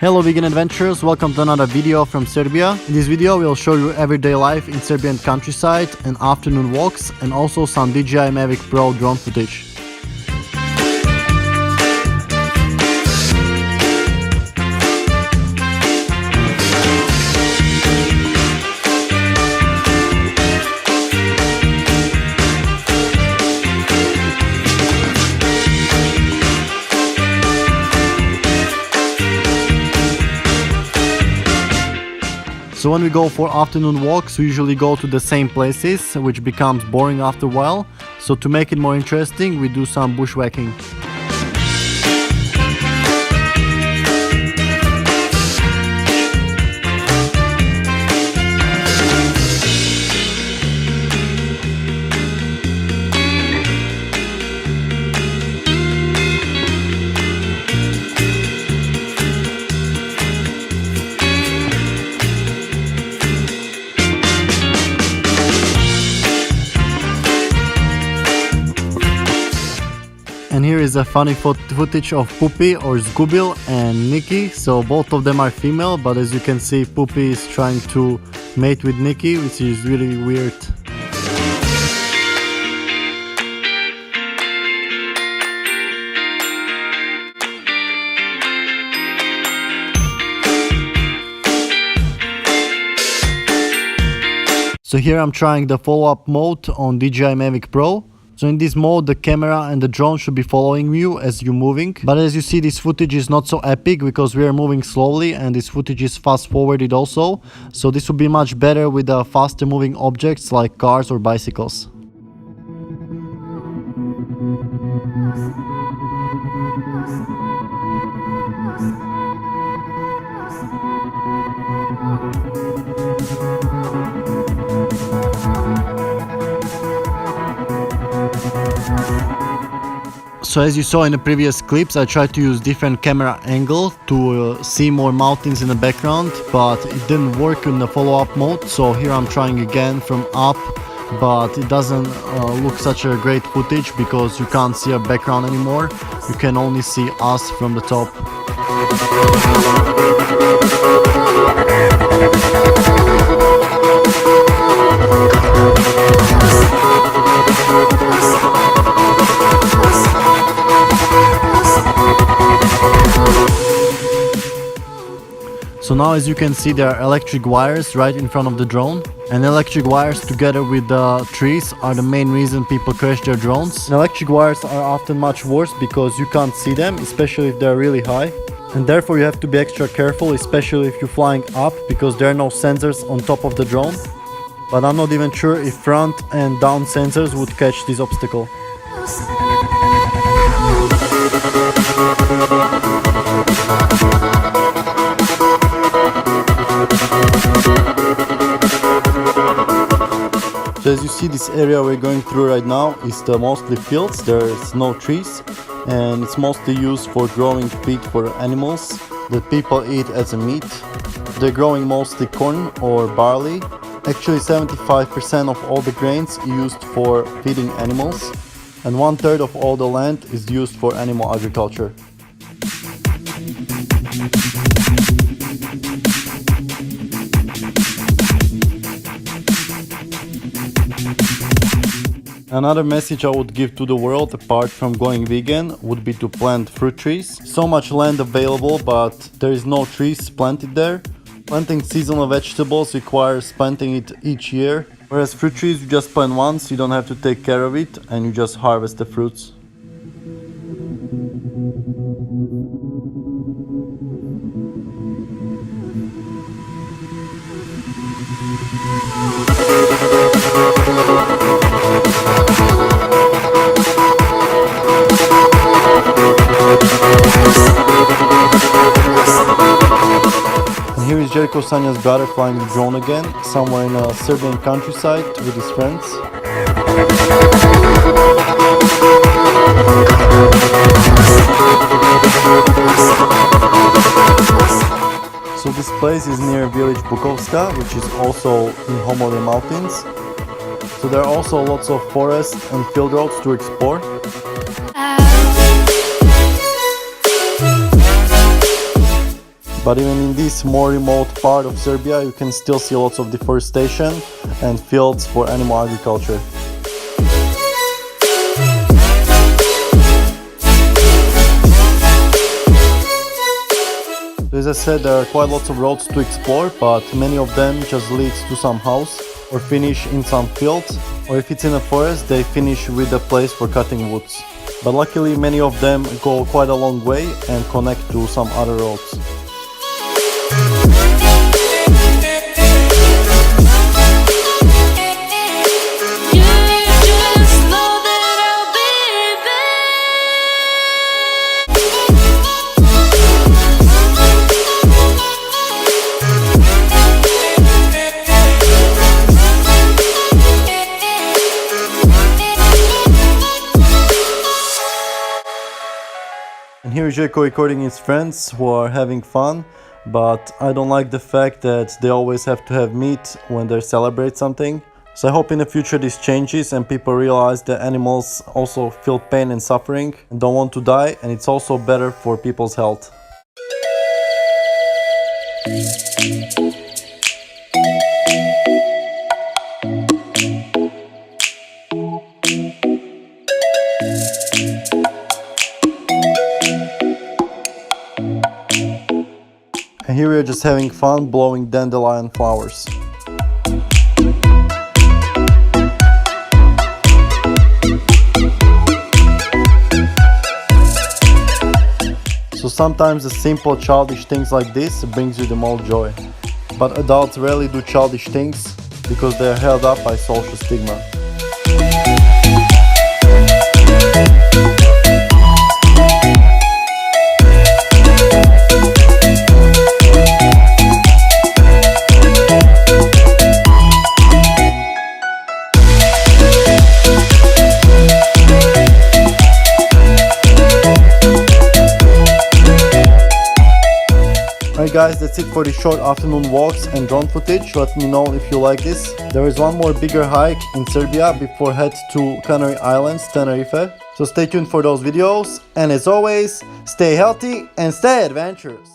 Hello vegan adventurers, welcome to another video from Serbia. In this video we'll show you everyday life in Serbian countryside and afternoon walks and also some DJI Mavic Pro drone footage. So when we go for afternoon walks, we usually go to the same places, which becomes boring after a while. So to make it more interesting, we do some bushwhacking. And here is a funny footage of Pupi or Zgubil and Nikki. So both of them are female, but as you can see, Pupi is trying to mate with Nikki, which is really weird. So here I'm trying the follow-up mode on DJI Mavic Pro. So in this mode, the camera and the drone should be following you as you're moving. But as you see, this footage is not so epic because we are moving slowly and this footage is fast forwarded also. So this would be much better with faster moving objects like cars or bicycles. So as you saw in the previous clips, I tried to use different camera angle to see more mountains in the background, but it didn't work in the follow-up mode. So here I'm trying again from up, but it doesn't look such a great footage because you can't see a background anymore. You can only see us from the top. So now as you can see, there are electric wires right in front of the drone, and electric wires together with the trees are the main reason people crash their drones. And electric wires are often much worse because you can't see them, especially if they're really high, and therefore you have to be extra careful, especially if you're flying up, because there are no sensors on top of the drone. But I'm not even sure if front and down sensors would catch this obstacle. So as you see, this area we're going through right now is mostly fields. There's no trees and it's mostly used for growing feed for animals that people eat as a meat. They're growing mostly corn or barley. Actually 75% of all the grains used for feeding animals, and 1/3 of all the land is used for animal agriculture. Another message I would give to the world, apart from going vegan, would be to plant fruit trees. So much land available, but there is no trees planted there. Planting seasonal vegetables requires planting it each year, whereas fruit trees you just plant once, you don't have to take care of it, and you just harvest the fruits. And here is Jericho Sanya's brother flying the drone again, somewhere in a Serbian countryside with his friends. So this place is near village Bukovska, which is also in Homolje Mountains. So there are also lots of forest and field roads to explore. But even in this more remote part of Serbia, you can still see lots of deforestation and fields for animal agriculture. As I said, there are quite lots of roads to explore, but many of them just lead to some house or finish in some field, or if it's in a forest, they finish with a place for cutting woods. But luckily many of them go quite a long way and connect to some other roads. And here is Jeko recording his friends who are having fun, but I don't like the fact that they always have to have meat when they celebrate something. So I hope in the future this changes and people realize that animals also feel pain and suffering and don't want to die, and it's also better for people's health. And here we are just having fun blowing dandelion flowers. So sometimes the simple childish things like this brings you the most joy. But adults rarely do childish things because they are held up by social stigma. Alright guys, that's it for the short afternoon walks and drone footage. Let me know if you like this. There is one more bigger hike in Serbia before head to Canary Islands, Tenerife. So stay tuned for those videos, and as always, stay healthy and stay adventurous.